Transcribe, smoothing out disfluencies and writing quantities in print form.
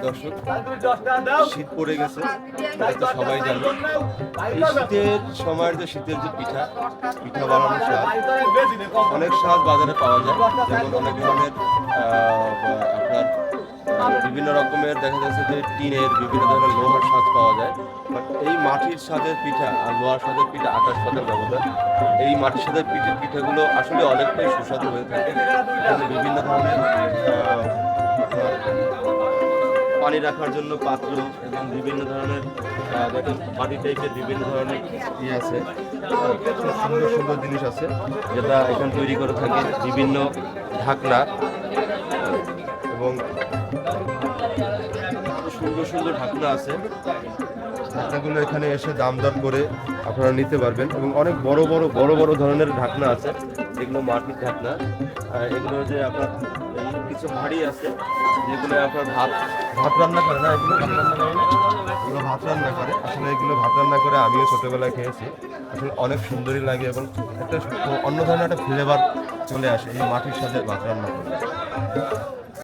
দর্শক, শীত পড়ে গেছে, এটা তো সবাই জানে। এই শীতের সময়ের যে শীতের যে পিঠা বানানোর স্বাদ, অনেক স্বাদ বাজারে পাওয়া যায়। যেমন অনেক ধরনের আপনার বিভিন্ন রকমের দেখা যাচ্ছে যে টিনের বিভিন্ন ধরনের লোহার স্বাদ পাওয়া যায়। বাট এই মাটির স্বাদের পিঠা আর লোহার স্বাদের পিঠা আকাশ পাতাল ব্যবধান। এই মাটির স্বাদের পিঠাগুলো আসলে অনেকটাই সুস্বাদু হয়ে থাকে। বিভিন্ন ধরনের পানি রাখার জন্য পাত্র এবং বিভিন্ন ধরনের দেখেন মাটি টাইপের বিভিন্ন ধরনের ইয়ে আছে, খুব সুন্দর সুন্দর জিনিস আছে যেটা এখানে তৈরি করে থাকে। বিভিন্ন ঢাকনা এবং সুন্দর সুন্দর ঢাকনা আছে। ঢাকনাগুলো এখানে এসে দাম দর করে আপনারা নিতে পারবেন এবং অনেক বড় বড় ধরনের ঢাকনা আছে। এগুলো মাটির ঢাকনা। এগুলো যে আপনার কিছু হাঁড়ি আছে যেগুলো আপনার ভাত রান্না করে না, এগুলো ভাত রান্না করে না, এগুলো ভাত রান্না করে। আসলে এগুলো ভাত রান্না করে আমিও ছোটবেলায় খেয়েছি। আসলে অনেক সুন্দরই লাগে এবং একটা অন্য ধরনের একটা ফ্লেভার চলে আসে এই মাটির সাথে ভাত রান্না করে।